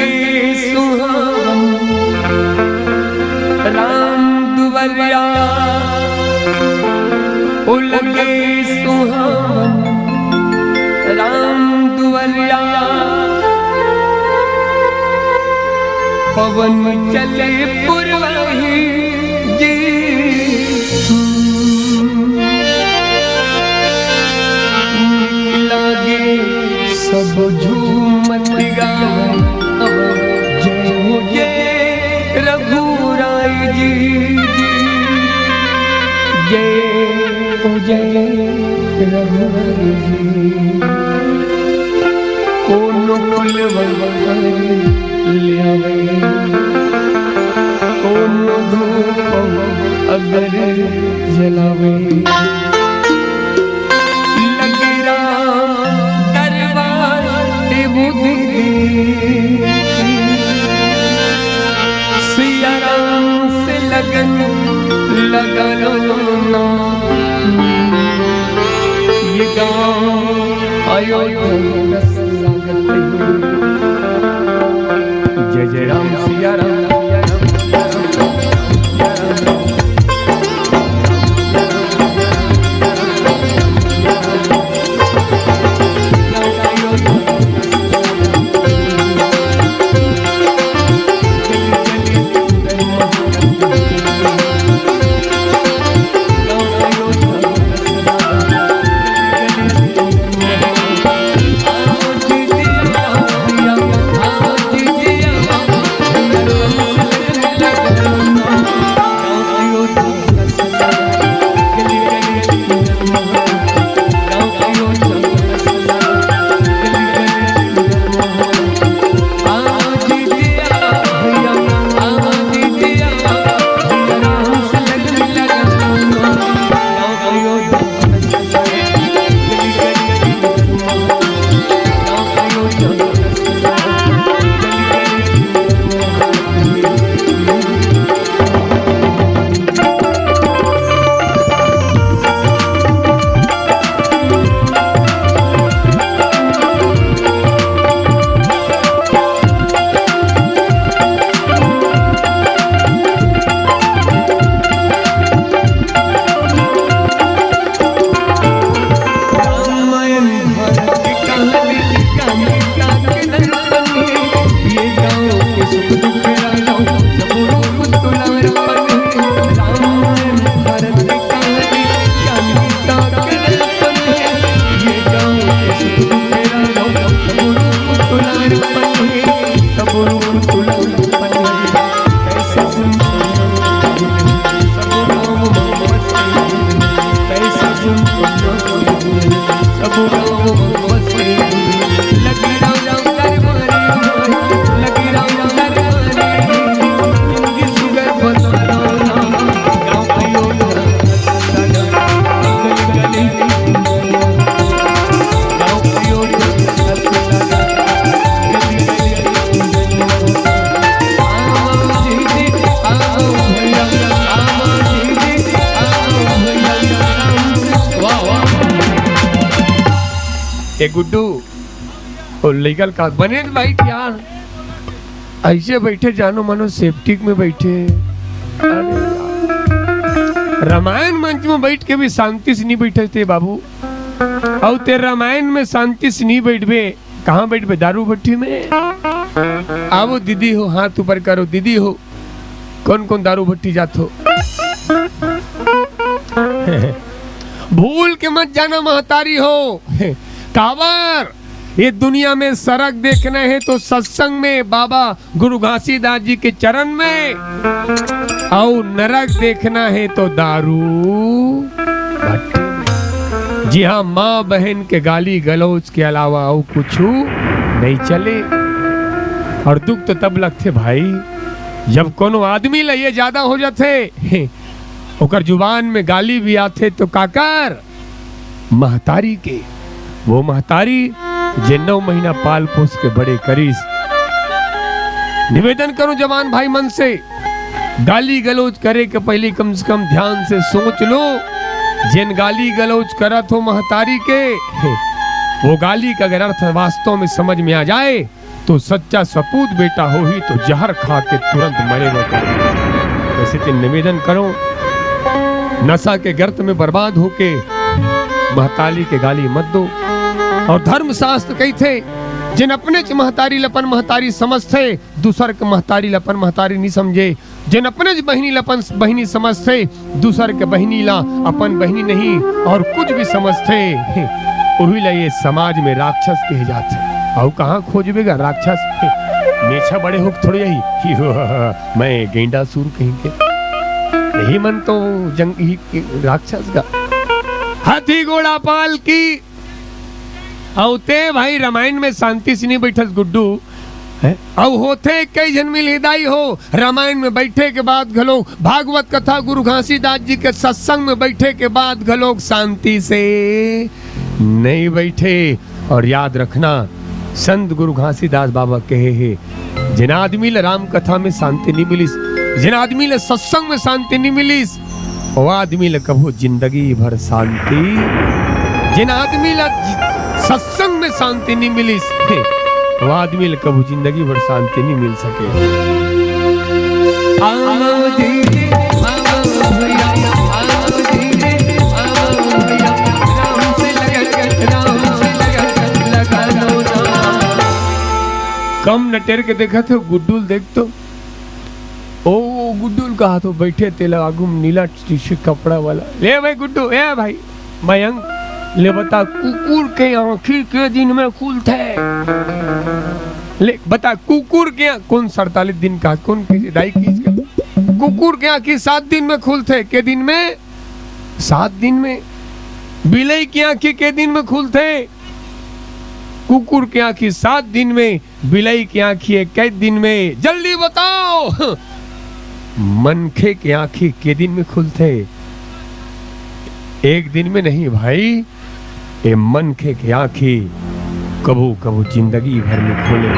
लगे सुहावन राम दुवरिया, ओ लगे सुहावन राम दुवरिया, पवन चले पुरवही जी, लगे सब झूमत गावे जय हो जय रघुराय जी, जय हो जय रघुराय जी। कोनो कुलवंतर लियावे, कोनो धूप अगर जलावे, लगे राम दरबार बुद्धि सिया राम से लगन लगा लो ना, ये गाँव अयोध्या जय जय राम सिया राम। गुड्डू और लीगल का बने भाई यार, ऐसे बैठे जानो मानो सेफ्टी में बैठे। रामायण मंच में बैठ के भी शांति से नहीं बैठे थे बाबू, और तेरे रामायण में शांति से नहीं बैठबे, कहाँ बैठबे? दारू भट्टी में। आओ दीदी हो, हाथ ऊपर करो दीदी हो, कौन कौन दारू भट्टी जात हो? भूल के मत जाना महतारी हो कावर, ये दुनिया में सरक देखना है तो सत्संग में बाबा गुरु घासीदास जी के चरण में, और नरक देखना है तो दारू भट्टी में। जी हाँ, माँ बहन के गाली गलौज के अलावा और कुछ नहीं चले। और दुख तो तब लगते भाई जब कोनो आदमी लिए ज्यादा हो जाते, ओकर जुबान में गाली भी आते तो काकर महतारी के, वो महतारी जे 9 महीना पाल पोस के बड़े करीस। निवेदन करूं जवान भाई मन से, गाली गलौज करे के पहले कम से कम ध्यान से सोच लो, जिन गाली गलौज करत हो महतारी के, वो गाली का अगर अर्थ वास्तव में समझ में आ जाए तो सच्चा सपूत बेटा हो ही तो जहर खा के तुरंत मरे वो करो। वैसे तो निवेदन करो, नशा के गर्त में बर्बाद होके महताली के गाली मत दो। और धर्म शास्त्र कही थे, जिन अपने च महतारी लपन महतारी समझते, दूसर के महतारी लपन महतारी नहीं समझे। जिन अपने च बहनी लपन बहनी समझते, दूसर के बहनी ला अपन बहनी नहीं और कुछ भी समझते। वही ला ये समाज में राक्षस कहे जाते। और कहाँ खोजबेगा राक्षस, नेछा बड़े हो थोड़े यही मैं गेंडा सूर कहीं के यही मन तो जंग ही राक्षस का। हाथी घोड़ा पाल की औते भाई रामायण में शांति से नहीं बैठस गुड्डू अब होते कई जन मिल हिदाई हो। रामायण में बैठे के बाद घलो भागवत कथा गुरु घासीदास जी के सत्संग में बैठे के बाद घलो शांति से नहीं बैठे। और याद रखना, संत गुरु घासीदास बाबा कहे है, जिन आदमी ले राम कथा में शांति नहीं मिलिस, जिन आदमी ले सत्संग में शांति नहीं मिलिस, वो आदमी ले कभू जिंदगी भर शांति, जिन आदमी ले सत्संग में शांति नहीं मिलिस, वो आदमी ले कभू जिंदगी भर शांति नहीं मिल सके। कम नटेर के देखा थे गुड्डुल, देख तो ओ गुड्डुल कहा तो बैठे थे आगू नीला टी-शर्ट कपड़ा वाला। ले भाई गुड्डू, ए भाई मयंक, ले बता कुकुर के आँखी के दिन में खुलते, ले बता कुकुर के कौन 47 दिन का कौन दाई खींच के कुकुर के आँखी 7 दिन में खुलते, के दिन में 7 दिन में। बिलाई की आँखी के दिन में खुलते, कुकुर की आँखी 7 दिन में, बिलाई की आँखी 21 दिन में। जल्दी बताओ मनखे की आँखी के दिन में खुलते? एक दिन में नहीं भाई, ये मनखे की आँखी कबू कबू जिंदगी भर में खुले,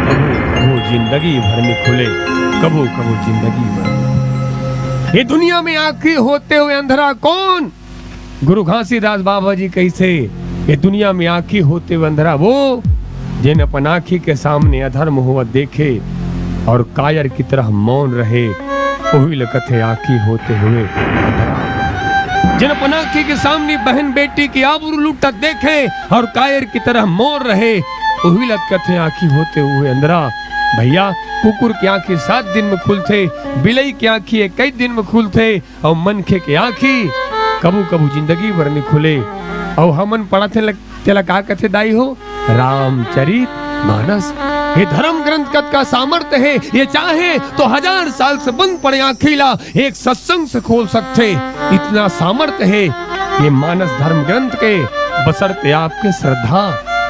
कबू कबू जिंदगी भर में खुले, कबू कबू जिंदगी भर। ये दुनिया में आँखी होते हुए अंधेरा कौन? गुरु घासीदास बाबा जी कैसे, ये दुनिया में आँखी होते हुए अंधेरा वो जिन अपन आँखी के सामने अधर्म हुआ देखे और कायर की तरह मौन रहे, वही लगते आँखी होते हुए अंधेरा। जिन अपन आँखी के सामने बहन बेटी की आबरू लूटत देखे और कायर की तरह मौन रहे, वही लगते आँखी होते हुए अंधेरा। भैया कुकुर की आँखी 7 दिन में खुलते, बिलाई की आँखी 21 दिन में खुलते, और मनखे की आँखी कबू कबू जिंदगी भर नहीं खुले। और हमन पढ़ते तेला का कथे दाई हो रामचरित मानस। ये धर्म ग्रंथ कत का सामर्थ्य है, ये चाहे तो 1000 साल से बंद पड़े आँखीला एक सत्संग से खोल सकते, इतना सामर्थ्य है ये मानस धर्म ग्रंथ के। बशर्ते आपके श्रद्धा,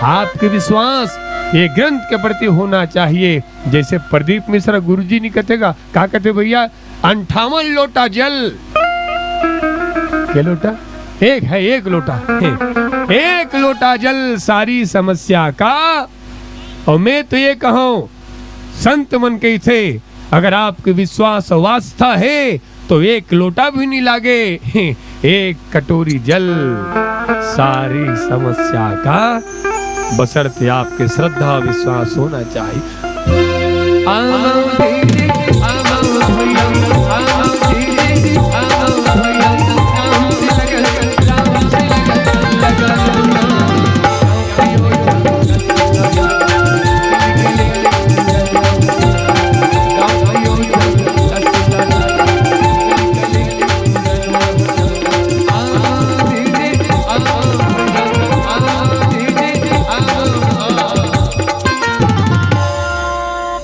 आपके विश्वास ये ग्रंथ के प्रति होना चाहिए। जैसे प्रदीप मिश्रा गुरुजी नहीं कहेगा, क्या कहते भैया, 58 लोटा जल, क्या लोटा? एक है, एक लोटा है, एक लोटा जल सारी समस्या का। और मैं तो ये कहूं, संत मन के थे, अगर आपके विश्वास और आस्था है तो एक लोटा भी नहीं लागे, एक कटोरी जल सारी समस्या का। बशर्ते आपके श्रद्धा विश्वास होना चाहिए।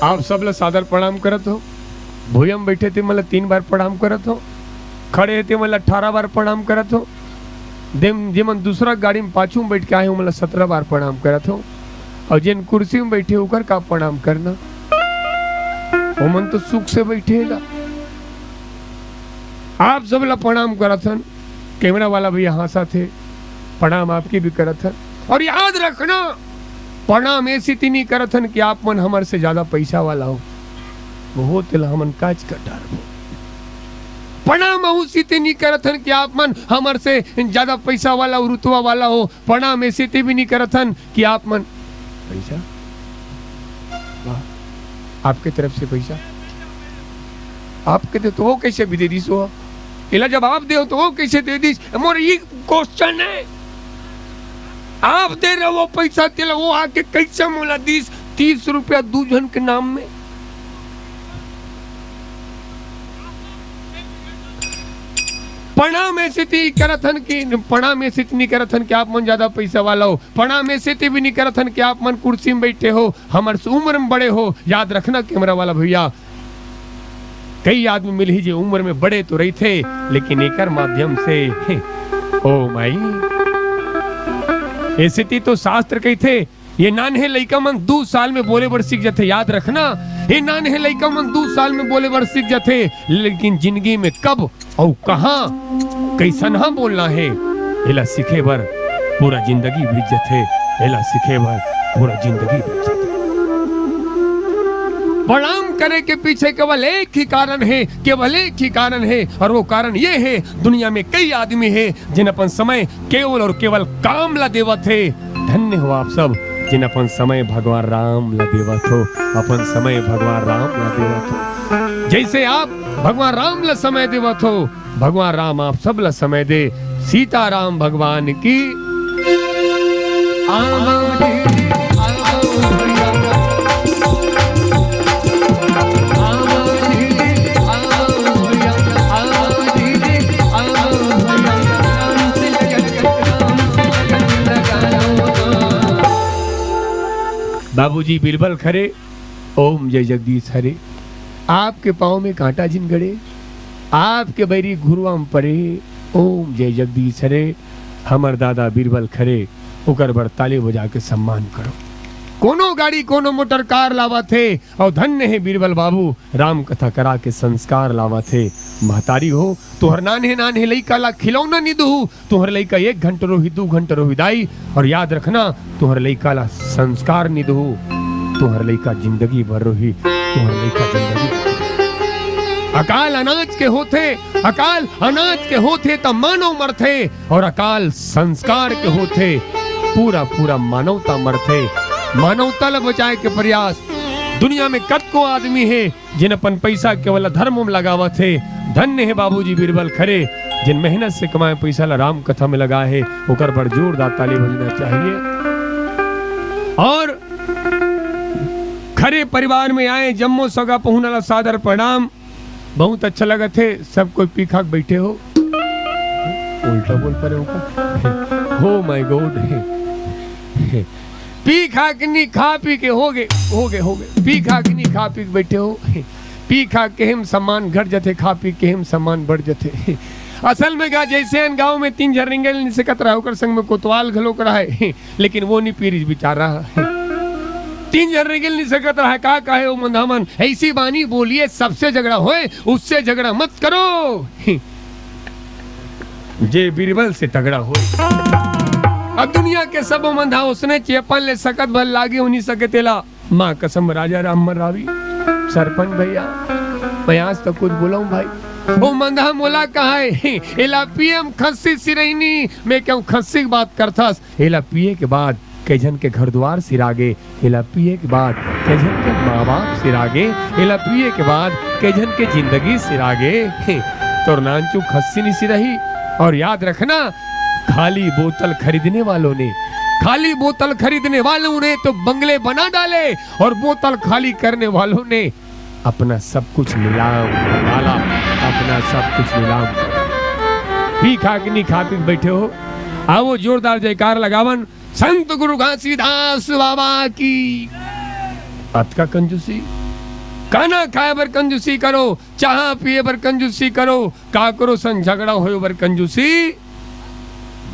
आप सब लोग सादर प्रणाम करत हो। भूयम बैठे थे मतलब 3 बार प्रणाम करत हो, खड़े थे मतलब 18 बार प्रणाम करत हो, जेमन दूसरा गाड़ी में पाछू में बैठ के आए हो मतलब 17 बार प्रणाम करत हो, और जिन कुर्सी में बैठे होकर का प्रणाम करना, वो मन तो सुख से बैठेगा। आप सब लोग प्रणाम करत हन, कैमरा वाला भी यहाँ सा थे, प्रणाम आपकी भी करत हन। और याद रखना, प्रणाम ऐसी नहीं करत हन कि आप मन हमारे से ज्यादा पैसा वाला हो, वो तिल हमन काज का डर हो। प्रणाम उसी नहीं करत हन कि आप मन हमारे से ज्यादा पैसा वाला और रुतबा वाला हो। प्रणाम ऐसी भी नहीं करत हन कि आप मन पैसा आपके तरफ से पैसा आपके दे तो वो कैसे भी दे दी सो इला जब आप दे तो वो कैसे दे दी मोर ये क्वेश्चन है आप दे रहे वो पैसा तेला वो आके कैसे मोला 30 रुपया दूजन के नाम में पणा में से करथन की पणा में से नहीं करथन कि आप मन ज्यादा पैसा वाला हो पणा में से भी नहीं करथन कि आप मन कुर्सी में बैठे हो हमारे से उम्र में बड़े हो याद रखना कैमरा वाला भैया कई आदमी मिल ही जो उम्र में बड़े तो रही थे लेकिन एकर माध्यम से ओ माई ऐसे तो शास्त्र कही थे ये नान्हे लइका मन 2 साल में बोले बर सीख जाते याद रखना ये नान्हे लइका मन 2 साल में बोले बर सीख जाते लेकिन जिंदगी में कब और कहां कैसन हा बोलना है एला सीखे बर पूरा जिंदगी बीत जाते एला सीखे बर पूरा जिंदगी बीत जाते प्रणाम करे के पीछे केवल एक ही कारण है केवल एक ही कारण है और वो कारण ये है दुनिया में कई आदमी है जिन अपन समय केवल और केवल काम ला देवत है धन्य हो आप सब जिन अपन समय भगवान राम ला देवत हो अपन समय भगवान राम ला देवत हो जैसे आप भगवान राम ला समय देवत हो भगवान राम आप सब ला समय दे सीताराम भगवान की बाबूजी बिरबल खरे ओम जय जगदीश हरे आपके पाँव में कांटा जिन गड़े आपके बैरी घुरुआम परे ओम जय जगदीश हरे हमर दादा बिरबल खरे ओकर बर ताली बजा के सम्मान करो कोनो गाड़ी कोनो मोटर कार लावा थे और धन्य है बिरबल बाबू राम कथा करा के संस्कार लावा थे महतारी हो तोहर नान्हे नान्हे लइका ला खिलौना नहीं दू तोहर लइका 1 घंटा रोही 2 घंटा रोही दाई और याद रखना तोहर लइका ला संस्कार नहीं दू तोहर लइका जिंदगी भर रोही तोहर लइका जिंदगी अकाल अनाज के होते अकाल अनाज के होते तब मानव मरथे और अकाल संस्कार के होते पूरा पूरा मानवता मरथे मानवता ला बचाए के प्रयास दुनिया में कतको आदमी है जिन अपन पैसा केवल धर्म में लगावा थे धन्य है बाबूजी बिरबल खरे जिन मेहनत से कमाए पैसा ला राम कथा में लगा है ओकर पर जोरदार ताली बजना चाहिए और खरे परिवार में आए जम्मो सगा पहुना ला सादर प्रणाम बहुत अच्छा लगा थे सब कोई पीखा बैठे हो उल्टा बोल पड़े हो माय गॉड पी खा के नहीं खा पी के हो गए पी खा के नहीं खा पी के बैठे हो पी खा के हम सामान घट जाते खा पी के हम सामान बढ़ जाते असल में गा जैसे गांव में 3 झरिंगल नहीं सकत रहा होकर संग में कोतवाल घलो करा है लेकिन वो नहीं पीरी बेचारा 3 झरिंगल नहीं सकत रहा का कहे वो मंदामन ऐसी बानी बोलिए सबसे झगड़ा होए उससे झगड़ा मत करो जे बिरबल से तगड़ा होए अब दुनिया के सब मंधा उसने चेपन ले सकत भल लागे उन्हीं सके तेला माँ कसम राजा राम रावी सरपंच भैया मैं आज तो कुछ बोला हूँ भाई वो मंधा मोला कहा है एला पीएम खस्सी सिरहिनी मैं क्यों खस्सी की बात करथस एला पिए के बाद कैजन के घर द्वार सिरागे एला पिए के बाद कैजन के माँ बाप सिरागे एला पिए के बाद कैजन के जिंदगी सिरागे तो नानचू खस्सी नहीं सिरही और याद रखना खाली बोतल खरीदने वालों ने तो बंगले बना डाले और बोतल खाली करने वालों ने अपना सब कुछ नीलाम डाला अपना सब कुछ नीलाम पी खा के नहीं खा पी बैठे हो आओ जोरदार जयकार लगावन संत गुरु घासीदास बाबा की बात का कंजूसी खाना खाए बर कंजूसी करो चाह पिए बर कंजूसी करो का करो सन झगड़ा हो बर कंजूसी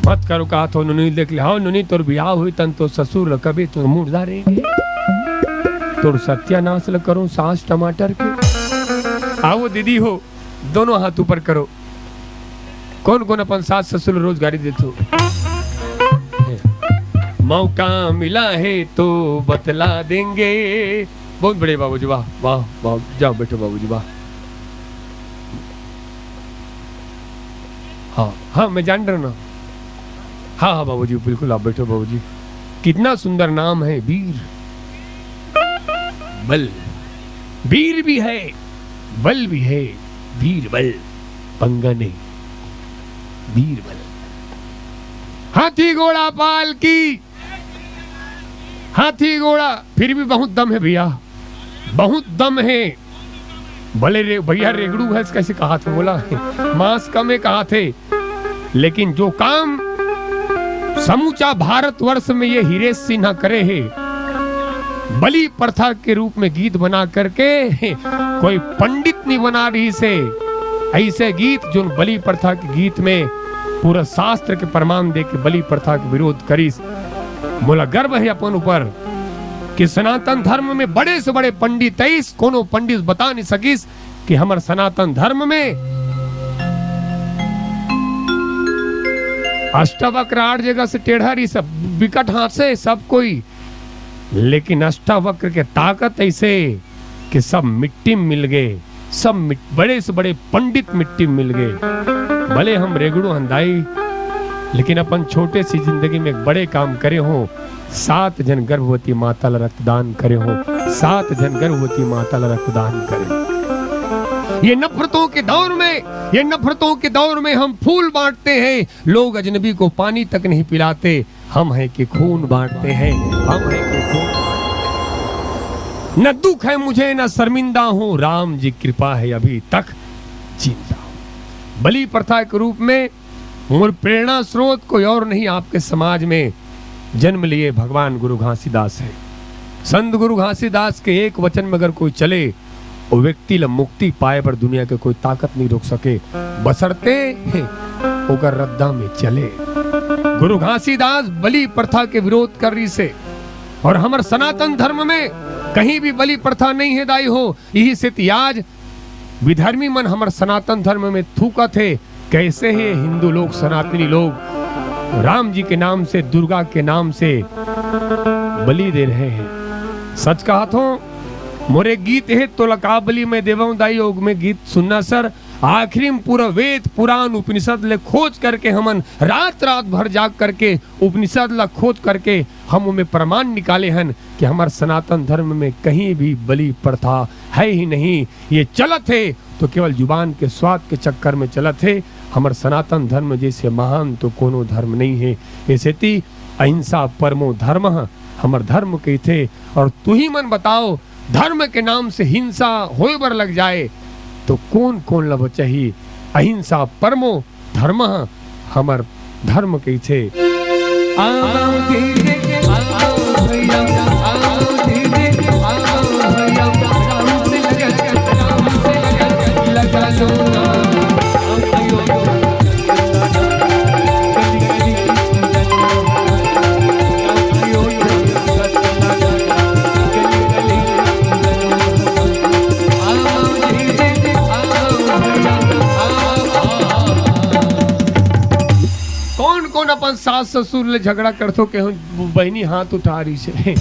मत करो कहा तो नुनी देख ले हाँ नुनी तोर ब्याह हुई तन तो ससुर कभी तो मुर्दा रहेंगे तोर सत्यानाश ल करो सांस टमाटर के आओ दीदी हो दोनों हाथ ऊपर करो कौन कौन अपन सास ससुर रोजगारी देते हो मौका मिला है तो बतला देंगे बहुत बड़े बाबूजी वाह वाह वाह जाओ बैठो बाबूजी वाह हाँ हाँ मैं जान रहा हूँ ना हाँ हाँ बाबूजी बिल्कुल आप बैठो बाबूजी कितना सुंदर नाम है वीर बल वीर भी है, बल भी है, वीर बल पंगा नहीं, वीर बल। हाथी घोड़ा पाल की, हाथी घोड़ा, फिर भी बहुत दम है भैया, बहुत दम है। भले भैया रेगड़ू भैंस कैसे कहा थे, बोला मांस कम है कहा थे, लेकिन जो काम समूचा भारतवर्ष में ये हीरे सिन्हा करे है, बलि प्रथा के रूप में गीत बना करके कोई पंडित नहीं बना रही से ऐसे गीत जो बलि प्रथा के गीत में पूरा शास्त्र के प्रमाण दे के बलि प्रथा के विरोध करीस। मोला गर्व है अपन ऊपर कि सनातन धर्म में बड़े से बड़े पंडित ऐस कोनो पंडित बता नहीं सकिस कि हमार सनातन धर्म में अष्टावक्र 8 जगह से टेढ़ा रही, सब विकट हाथ से सब कोई, लेकिन अष्टावक्र के ताकत ऐसे कि सब मिट्टी में मिल गए, सब बड़े से बड़े पंडित मिट्टी में मिल गए। भले हम रेगड़ू हंदाई, लेकिन अपन छोटे सी जिंदगी में एक बड़े काम करे हो। 7 जन गर्भवती माता ला रक्तदान करे हो, 7 जन गर्भवती माता ला रक्तदान करे। ये नफरतों के दौर में, ये नफरतों के दौर में हम फूल बांटते हैं, लोग अजनबी को पानी तक नहीं पिलाते, हम हैं कि खून बांटते हैं, हम हैं कि खून बांटते हैं। न दुख है मुझे न शर्मिंदा हूं, राम जी कृपा है अभी तक जिंदा हूं। बलि प्रथा के रूप में और प्रेरणा स्रोत कोई और नहीं, आपके समाज में जन्म लिए भगवान गुरु घासीदास है। संत गुरु घासीदास के एक वचन में अगर कोई चले, वो व्यक्ति ला मुक्ति पाए पर दुनिया के कोई ताकत नहीं रोक सके, बसरते ओकर रद्दा में चले। गुरु घासीदास बलि प्रथा के विरोध कर रही से, और हमार सनातन धर्म में कहीं भी बलि प्रथा नहीं है दाई हो। यही से आज विधर्मी मन हमार सनातन धर्म में थूका थे, कैसे है हिंदू लोग, सनातनी लोग राम जी के नाम से, दुर्गा के नाम से बलि दे रहे हैं। सच कहा तो मोरे गीत है तो लकाबली में देवं दाई योग में गीत सुनना सर, आखिरी में पूरा वेद पुराण उपनिषद ले खोज करके हमन रात रात भर जाग करके उपनिषद ला खोज करके हम उनमें प्रमाण निकाले हन कि हमार सनातन धर्म में कहीं भी बलि प्रथा है ही नहीं। ये चलत है तो केवल जुबान के स्वाद के चक्कर में चलत है। हमार सनातन धर्म जैसे महान तो कोनो धर्म नहीं है। ऐसे ती अहिंसा परमो धर्म हमार धर्म के थे। और तू ही मन बताओ, धर्म के नाम से हिंसा होए बर लग जाए तो कौन कौन लब चाहिए। अहिंसा परमो धर्म हमार धर्म के थे। अपन सास ससुर ले झगड़ा करथो के बहनी हाथ उठा रही से